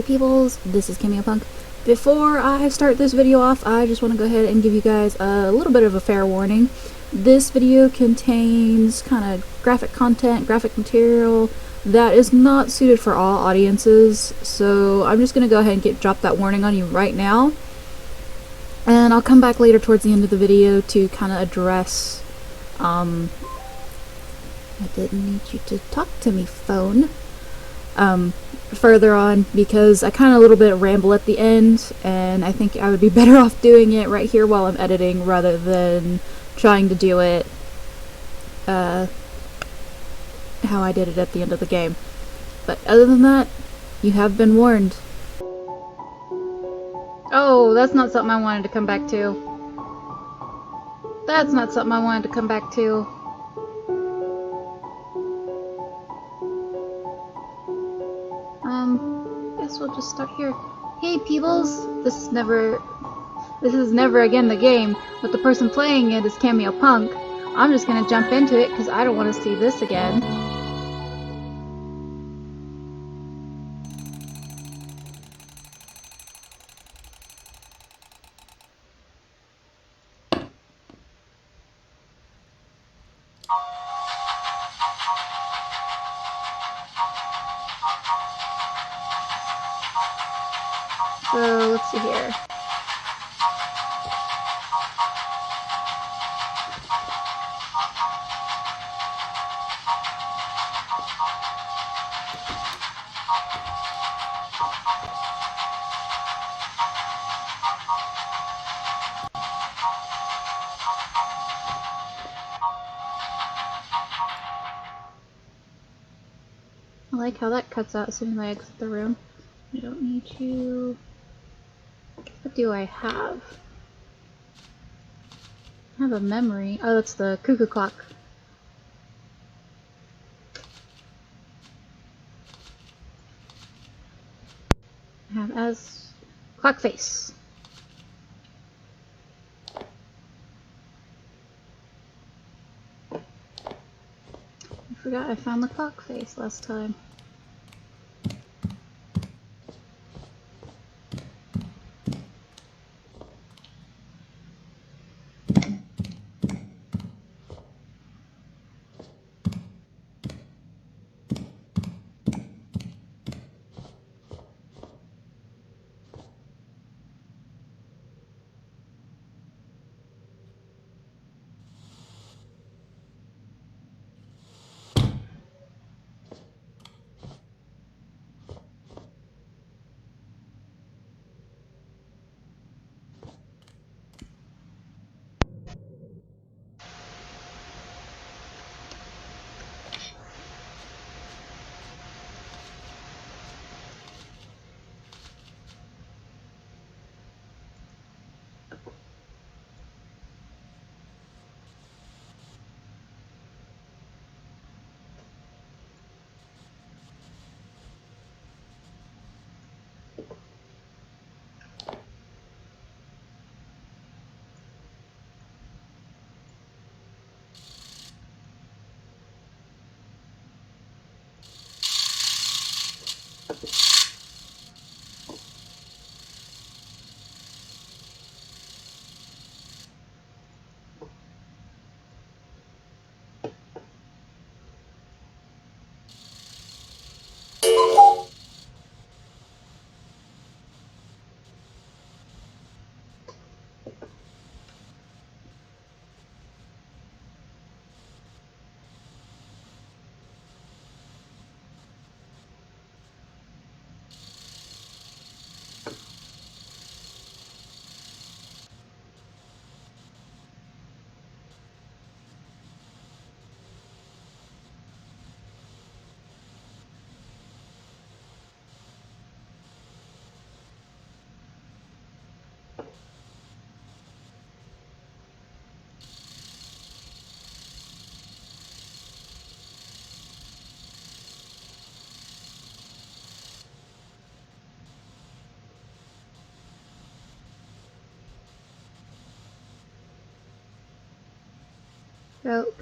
peoples, this is Cameo Punk. Before I start this video off, I just want to go ahead and give you guys a little bit of a fair warning. This video contains kind of graphic content, graphic material that is not suited for all audiences, so I'm just going to go ahead and drop that warning on you right now. And I'll come back later towards the end of the video to kind of address, I didn't need you to talk to me, phone. Further on, because I kind of a little bit ramble at the end, and I think I would be better off doing it right here while I'm editing rather than trying to do it how I did it at the end of the game. But other than that, you have been warned. Oh, that's not something I wanted to come back to. That's not something I wanted to come back to. Guess we'll just start here. Hey Peebles! This is never again the game, but the person playing it is Cameo Punk. I'm just gonna jump into it because I don't want to see this again. So, let's see here. I like how that cuts out as soon as I exit the room. I don't need you. What do I have? I have a memory. Oh, that's the cuckoo clock. I have as clock face. I forgot I found the clock face last time.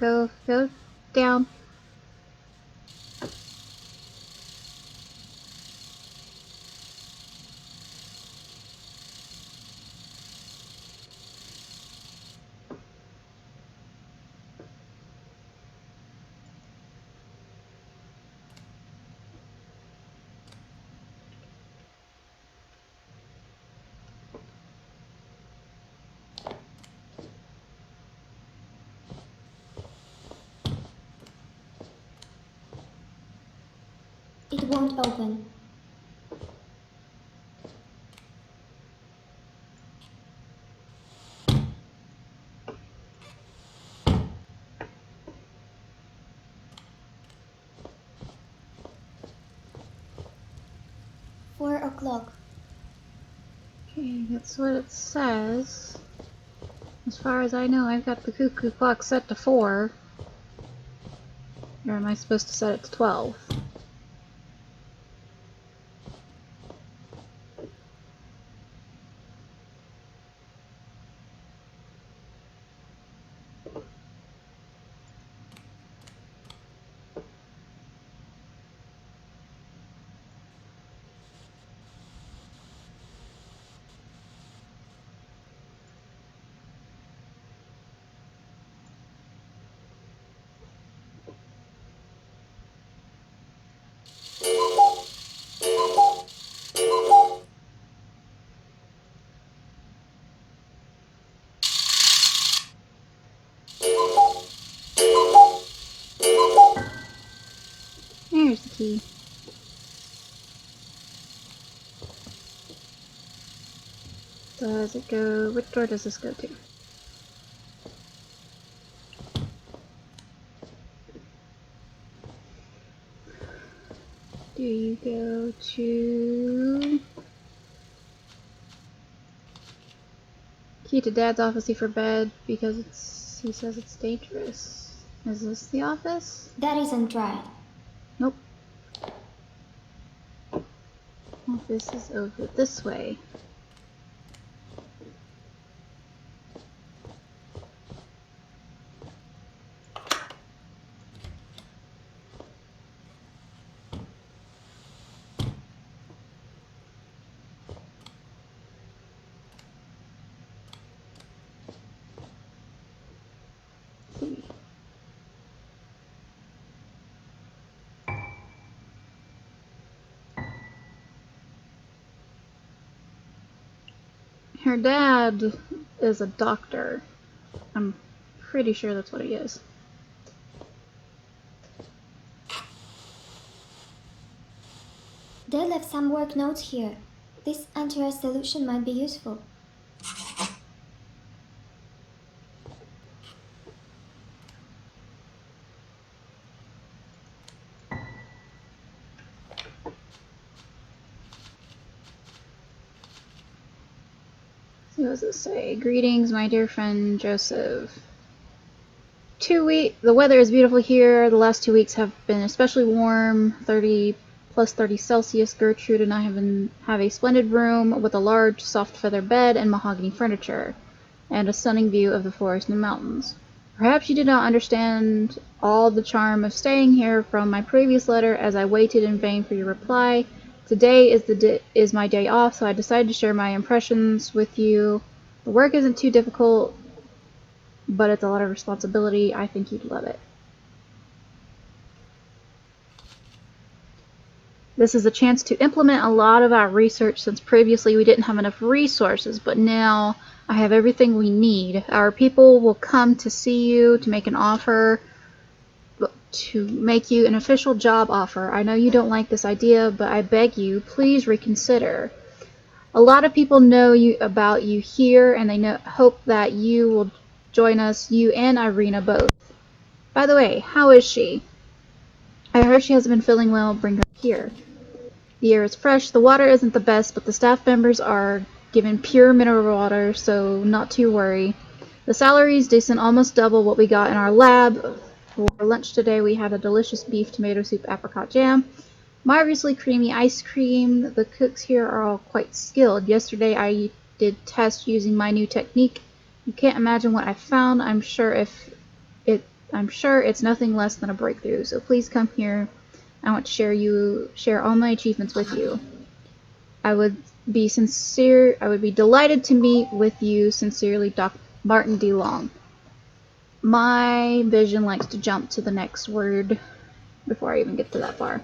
Go down. It won't open. "4 o'clock." Okay, that's what it says. As far as I know, I've got the cuckoo clock set to 4. Or am I supposed to set it to 12? There's the key. Does it go... which door does this go to? Do you go to... key to Dad's office for bed because it's... he says it's dangerous. Is this the office? That isn't right. Nope. Office is over this way. See. Her dad is a doctor. I'm pretty sure that's what he is. They left some work notes here. This anti-rust solution might be useful. So what does it say? Greetings, my dear friend Joseph. The weather is beautiful here. The last 2 weeks have been especially warm, 30 plus 30 Celsius. Gertrude and I have a splendid room with a large soft feather bed and mahogany furniture, and a stunning view of the forest and mountains. Perhaps you did not understand all the charm of staying here from my previous letter, as I waited in vain for your reply. Today is my day off, so I decided to share my impressions with you. The work isn't too difficult, but it's a lot of responsibility. I think you'd love it. This is a chance to implement a lot of our research, since previously we didn't have enough resources, but now I have everything we need. Our people will come to see you to make an offer, to make you an official job offer. I know you don't like this idea, but I beg you, please reconsider. A lot of people know about you here, and they hope that you will join us, you and Irina both. By the way, how is she? I heard she hasn't been feeling well. Bring her here. The air is fresh, the water isn't the best, but the staff members are given pure mineral water, so not to worry. The salary is decent, almost double what we got in our lab. For lunch today we had a delicious beef tomato soup apricot jam, marvelously creamy ice cream. The cooks here are all quite skilled. Yesterday I did tests using my new technique. You can't imagine what I found. I'm sure it's nothing less than a breakthrough, so please come here. I want to share all my achievements with you. I would be delighted to meet with you. Sincerely, Dr. Martin D. Long. My vision likes to jump to the next word before I even get to that far.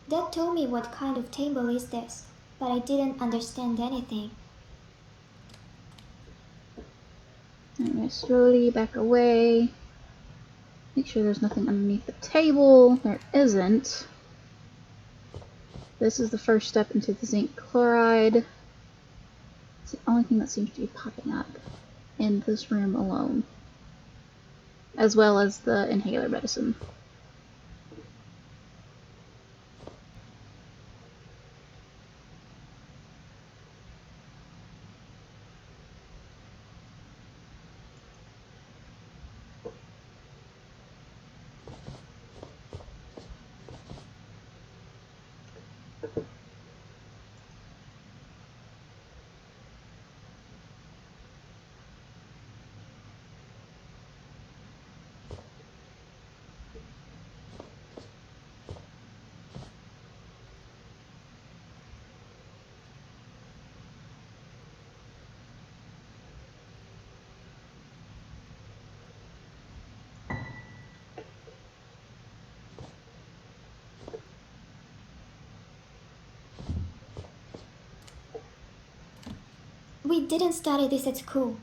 Dad told me what kind of table is this, but I didn't understand anything. I'm gonna slowly back away. Make sure there's nothing underneath the table. There isn't. This is the first step into the zinc chloride. It's the only thing that seems to be popping up in this room alone, as well as the inhaler medicine. We didn't study this at school.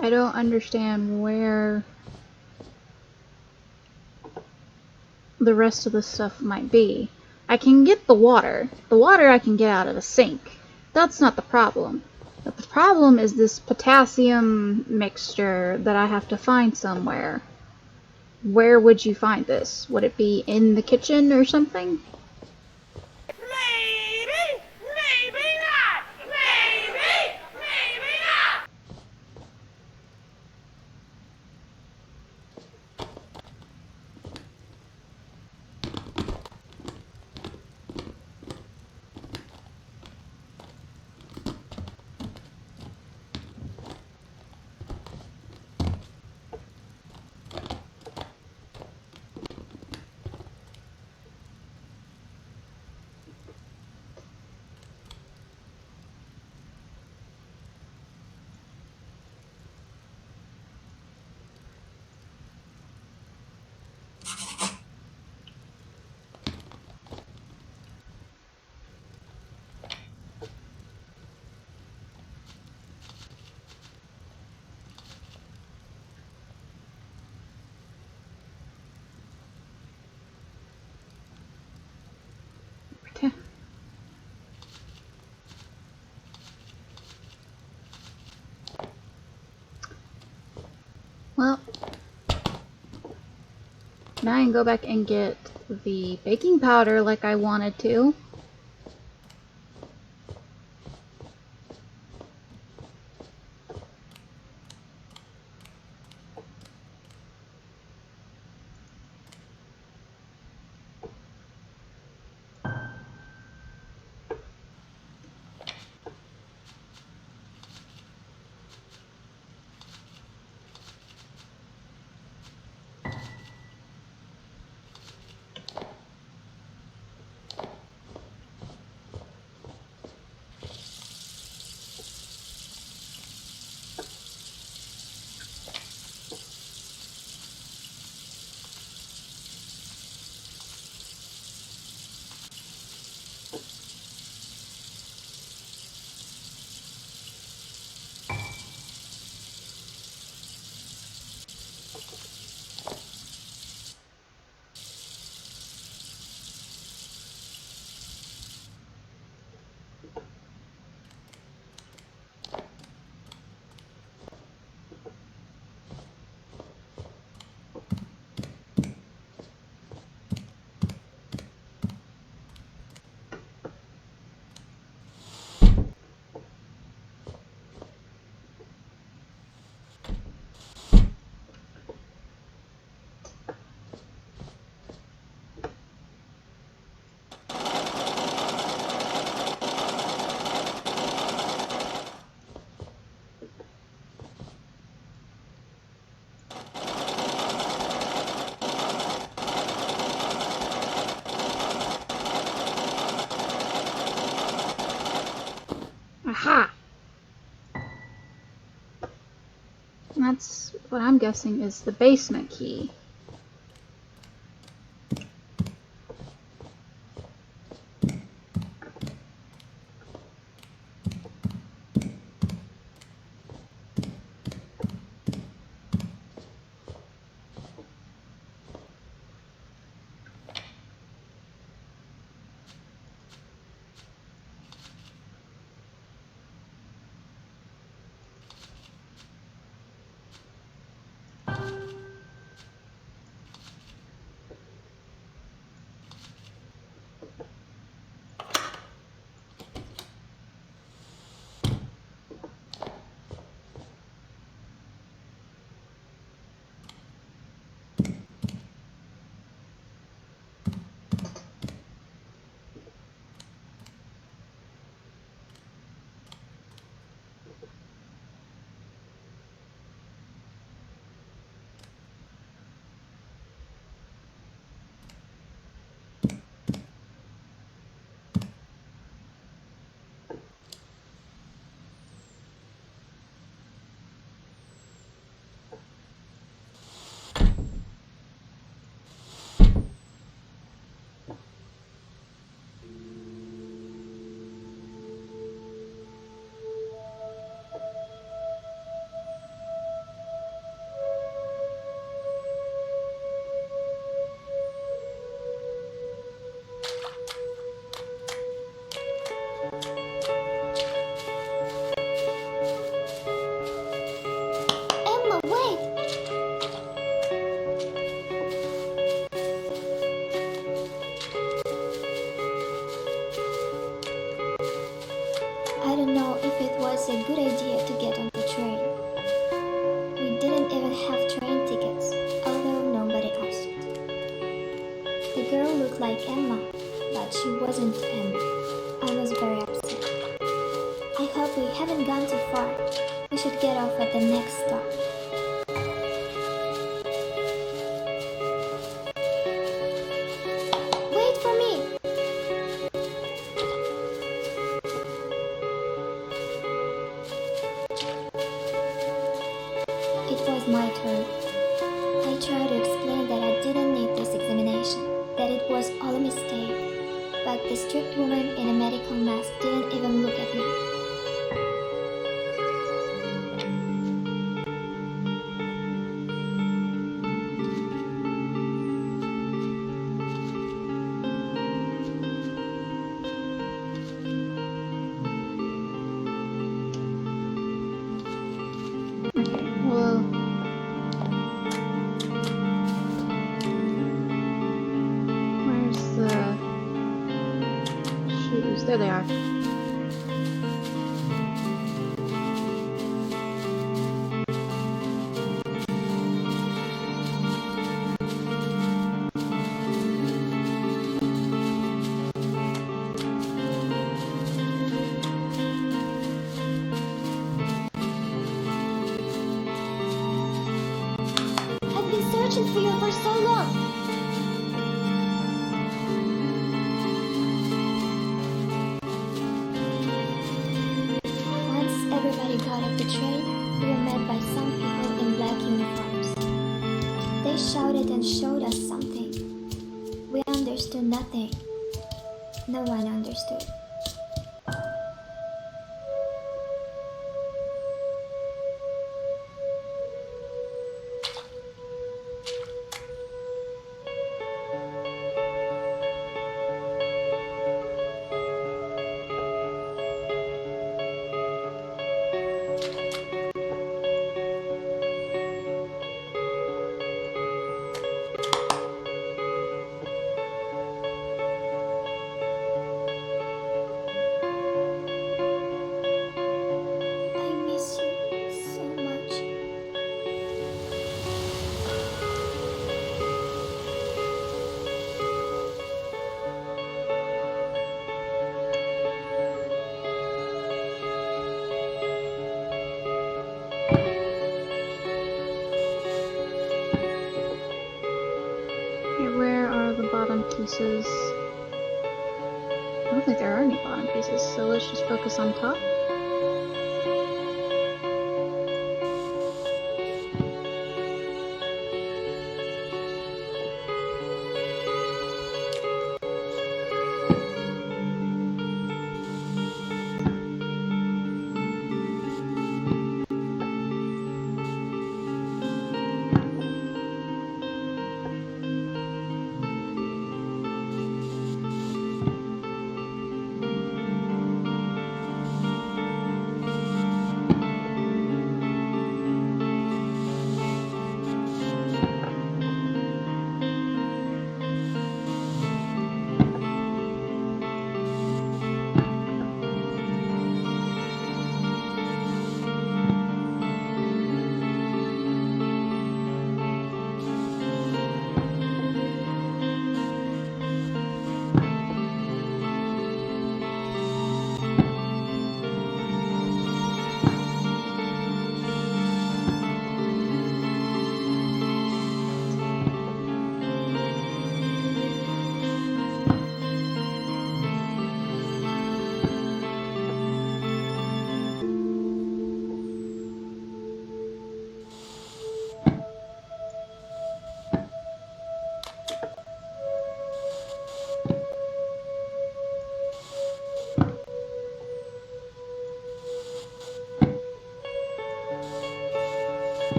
I don't understand where the rest of the stuff might be. I can get the water. The water I can get out of the sink. That's not the problem. But the problem is this potassium mixture that I have to find somewhere. Where would you find this? Would it be in the kitchen or something? Maybe, maybe not. Maybe not. Okay. Well, now I can go back and get the baking powder like I wanted to. Aha! And that's what I'm guessing is the basement key. Emma, wait! I don't know if it was a good idea to get on the train. We didn't even have train tickets, although nobody asked. The girl looked like Emma, but she wasn't Emma. I was very upset. I hope we haven't gone too far. We should get off at the next stop. Wait for me! It was my turn. I tried to explain that I didn't need this examination, that it was all a mistake. But the strict woman in a medical mask didn't even look at me. Well, where's the shoes? There they are. I've been searching for you for so long. Once everybody got off the train, we were met by some people in black uniforms. They shouted and showed us something. We understood nothing. No one understood. I miss you so much. Okay, where are the bottom pieces? I don't think there are any bottom pieces, so let's just focus on top.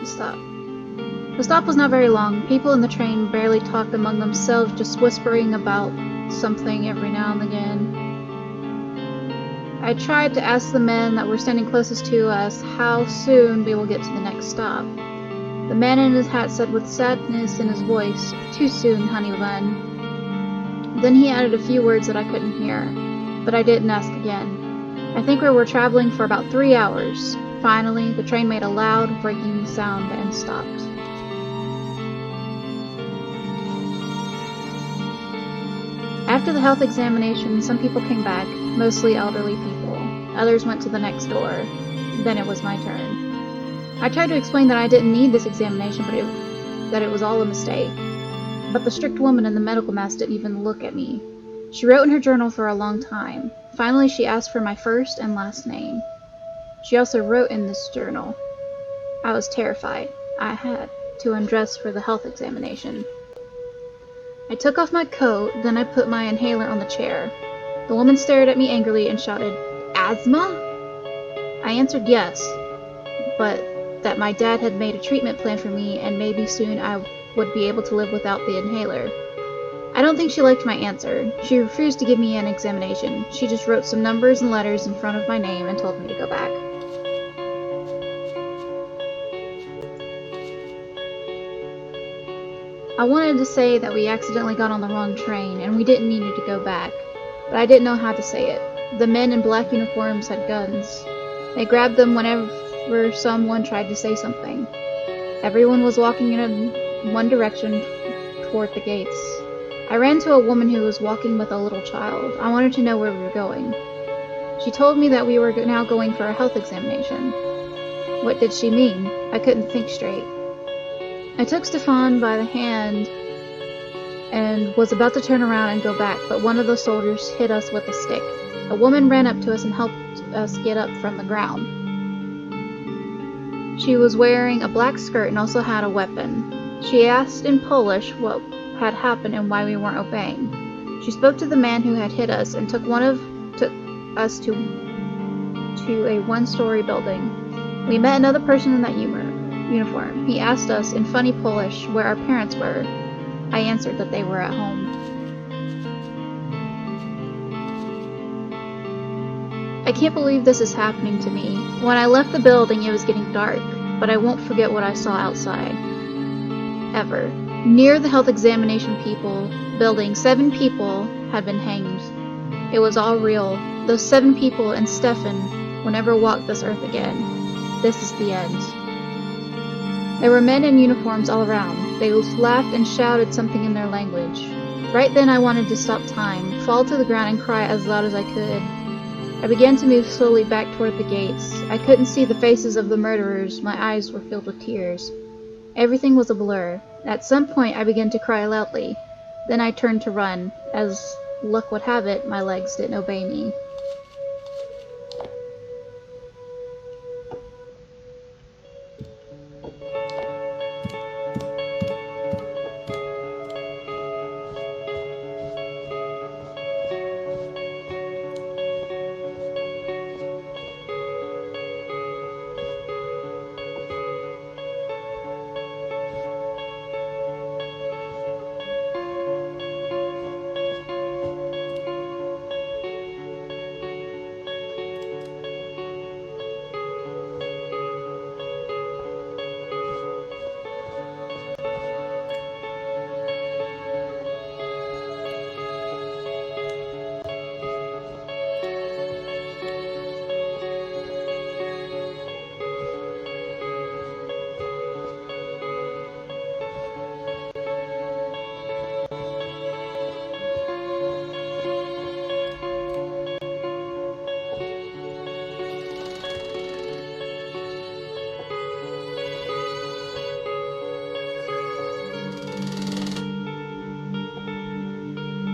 stop. The stop was not very long. People in the train barely talked among themselves, just whispering about something every now and again. I tried to ask the men that were standing closest to us how soon we will get to the next stop. The man in his hat said with sadness in his voice, "Too soon, honey bun." Then he added a few words that I couldn't hear, but I didn't ask again. I think we were traveling for about 3 hours. Finally, the train made a loud, braking sound and stopped. After the health examination, some people came back, mostly elderly people. Others went to the next door. Then it was my turn. I tried to explain that I didn't need this examination, but that it was all a mistake. But the strict woman in the medical mask didn't even look at me. She wrote in her journal for a long time. Finally, she asked for my first and last name. She also wrote in this journal. I was terrified. I had to undress for the health examination. I took off my coat, then I put my inhaler on the chair. The woman stared at me angrily and shouted, "Asthma?" I answered yes, but that my dad had made a treatment plan for me and maybe soon I would be able to live without the inhaler. I don't think she liked my answer. She refused to give me an examination. She just wrote some numbers and letters in front of my name and told me to go back. I wanted to say that we accidentally got on the wrong train and we didn't need to go back, but I didn't know how to say it. The men in black uniforms had guns. They grabbed them whenever someone tried to say something. Everyone was walking in one direction toward the gates. I ran to a woman who was walking with a little child. I wanted to know where we were going. She told me that we were now going for a health examination. What did she mean? I couldn't think straight. I took Stefan by the hand and was about to turn around and go back, but one of the soldiers hit us with a stick. A woman ran up to us and helped us get up from the ground. She was wearing a black skirt and also had a weapon. She asked in Polish what had happened and why we weren't obeying. She spoke to the man who had hit us and took us to a one-story building. We met another person in that uniform. He asked us in funny Polish where our parents were. I answered that they were at home. I can't believe this is happening to me. When I left the building, it was getting dark, but I won't forget what I saw outside. Ever. Near the health examination building, 7 people had been hanged. It was all real. Those 7 people and Stefan will never walk this earth again. This is the end. There were men in uniforms all around. They laughed and shouted something in their language. Right then I wanted to stop time, fall to the ground and cry as loud as I could. I began to move slowly back toward the gates. I couldn't see the faces of the murderers. My eyes were filled with tears. Everything was a blur. At some point I began to cry loudly. Then I turned to run. As luck would have it, my legs didn't obey me.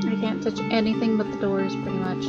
I can't touch anything but the doors, pretty much.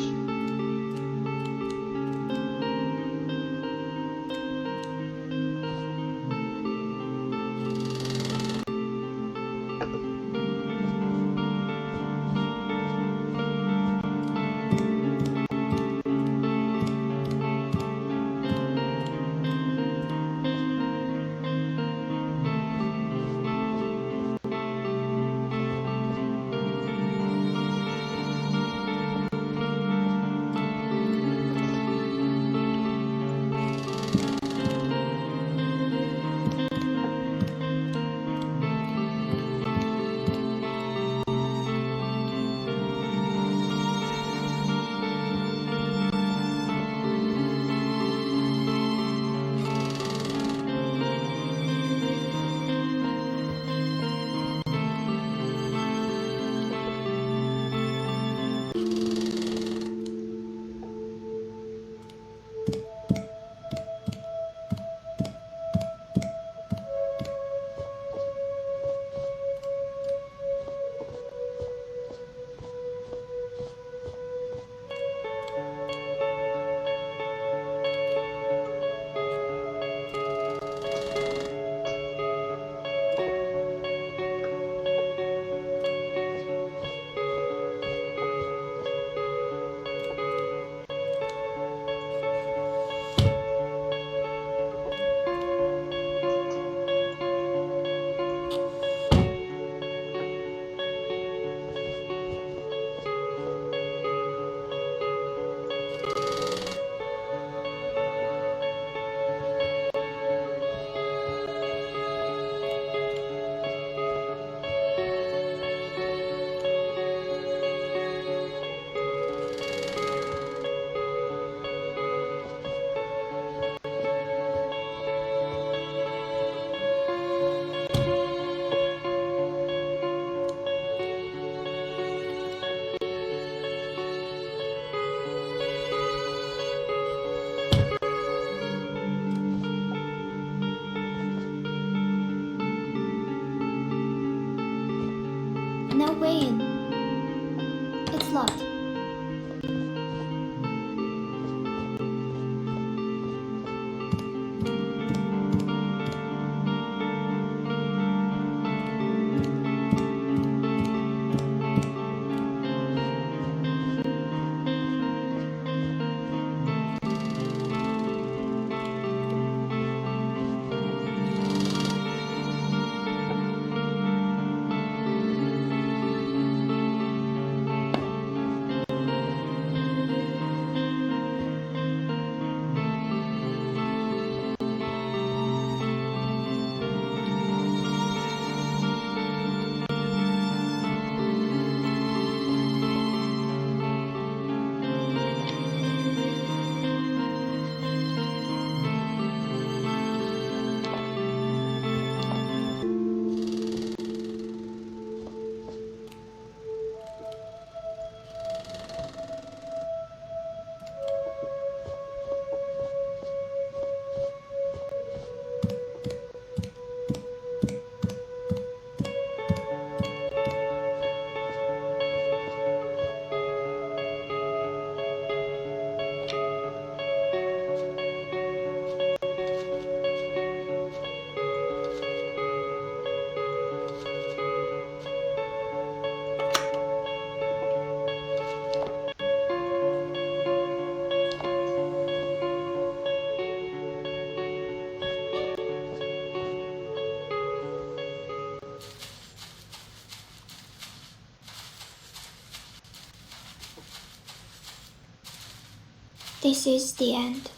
This is the end.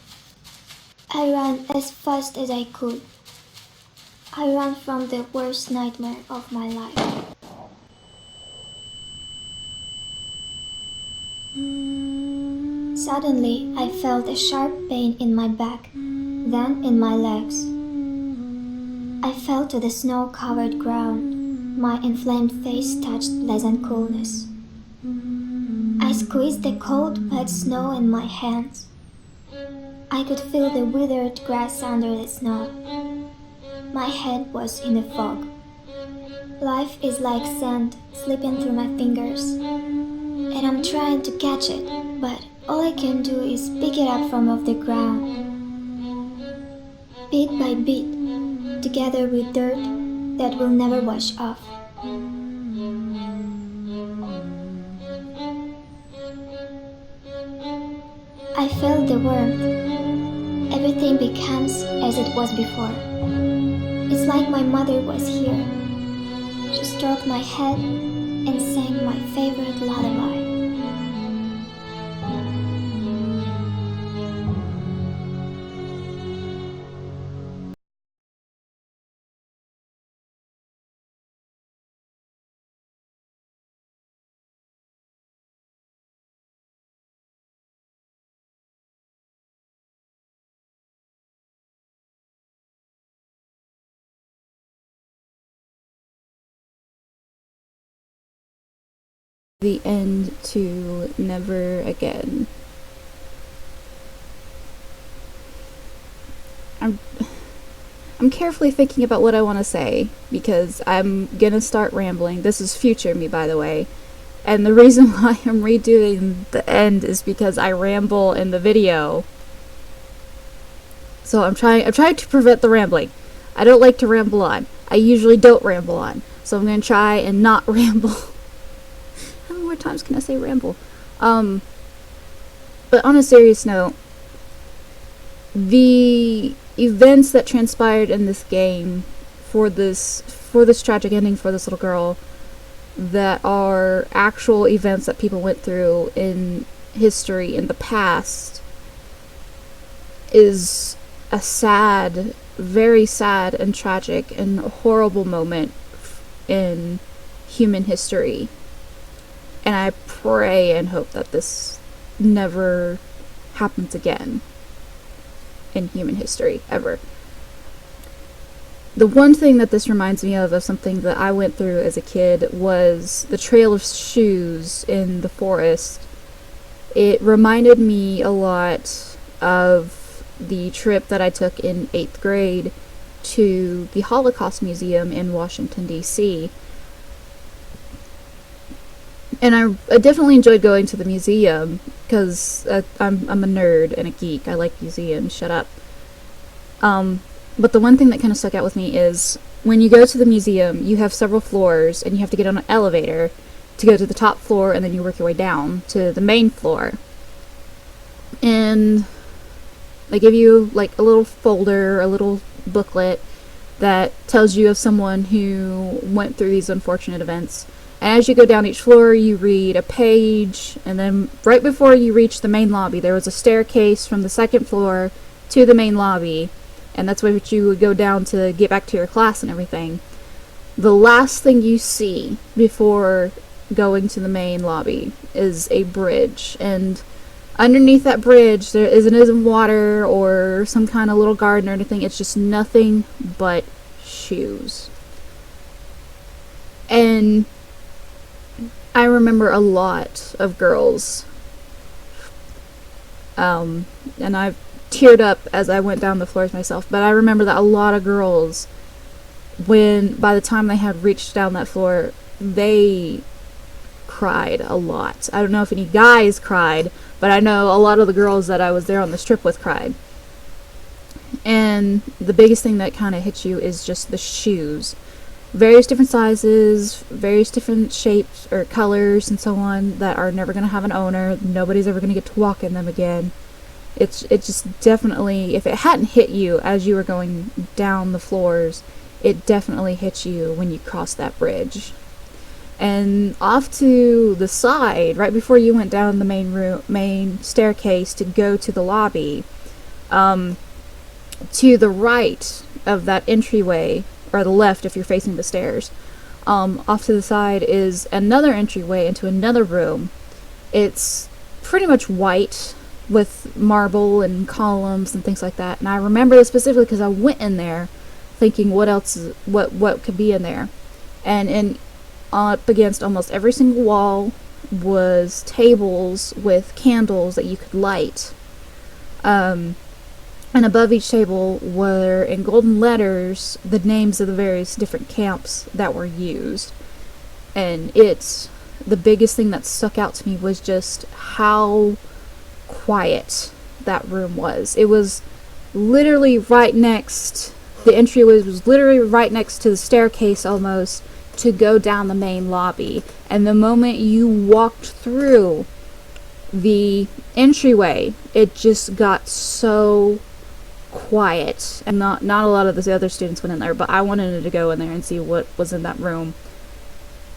I ran as fast as I could. I ran from the worst nightmare of my life. Suddenly, I felt a sharp pain in my back, then in my legs. I fell to the snow-covered ground. My inflamed face touched pleasant coolness. I squeezed the cold, wet snow in my hands. I could feel the withered grass under the snow. My head was in a fog. Life is like sand slipping through my fingers, and I'm trying to catch it, but all I can do is pick it up from off the ground. Bit by bit, together with dirt that will never wash off. I felt the warmth. Everything becomes as it was before. It's like my mother was here. She stroked my head and sang my favorite lullaby. The end to Never Again. I'm carefully thinking about what I want to say, because I'm gonna start rambling. This is future me, by the way. And the reason why I'm redoing the end is because I ramble in the video. So I'm trying to prevent the rambling. I don't like to ramble on. I usually don't ramble on. So I'm gonna try and not ramble. How many more times can I say ramble? But on a serious note, the events that transpired in this game for this tragic ending for this little girl, that are actual events that people went through in history in the past, is a sad, very sad and tragic and horrible moment in human history. And I pray and hope that this never happens again in human history, ever. The one thing that this reminds me of something that I went through as a kid, was the trail of shoes in the forest. It reminded me a lot of the trip that I took in 8th grade to the Holocaust Museum in Washington, D.C. And I definitely enjoyed going to the museum, because I'm a nerd and a geek. I like museums, shut up. But the one thing that kind of stuck out with me is, when you go to the museum, you have several floors, and you have to get on an elevator to go to the top floor, and then you work your way down to the main floor. And they give you like a little folder, a little booklet that tells you of someone who went through these unfortunate events. And as you go down each floor, you read a page, and then right before you reach the main lobby, there was a staircase from the 2nd floor to the main lobby, and that's what you would go down to get back to your class and everything. The last thing you see before going to the main lobby is a bridge, and underneath that bridge there isn't water or some kind of little garden or anything. It's just nothing but shoes. And I remember a lot of girls, and I've teared up as I went down the floors myself, but I remember that a lot of girls, by the time they had reached down that floor, they cried a lot. I don't know if any guys cried, but I know a lot of the girls that I was there on this trip with cried. And the biggest thing that kind of hits you is just the shoes. Various different sizes, various different shapes or colors and so on, that are never going to have an owner. Nobody's ever going to get to walk in them again. It just definitely, if it hadn't hit you as you were going down the floors, it definitely hit you when you crossed that bridge. And off to the side, right before you went down the main staircase to go to the lobby, to the right of that entryway, or the left if you're facing the stairs, off to the side is another entryway into another room. It's pretty much white with marble and columns and things like that. And I remember this specifically because I went in there thinking what could be in there. And up against almost every single wall was tables with candles that you could light. And above each table were, in golden letters, the names of the various different camps that were used. And the biggest thing that stuck out to me was just how quiet that room was. It was literally right next, the entryway was literally right next to the staircase almost, to go down the main lobby. And the moment you walked through the entryway, it just got so quiet. And not a lot of the other students went in there, but I wanted to go in there and see what was in that room.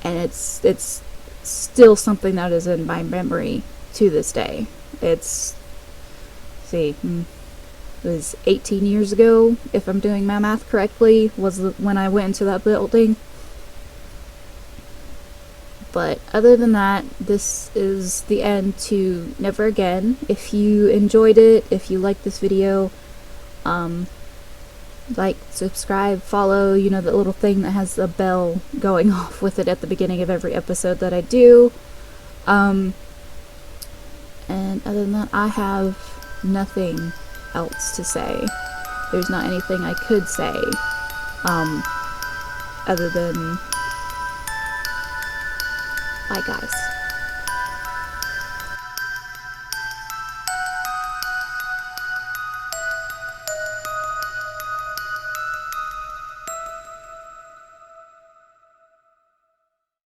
And it's still something that is in my memory to this day. It was 18 years ago, if I'm doing my math correctly, was when I went into that building. But other than that, this is the end to Never Again. If you enjoyed it, if you liked this video, like, subscribe, follow, you know, the little thing that has a bell going off with it at the beginning of every episode that I do. And other than that, I have nothing else to say. There's not anything I could say, other than bye, guys.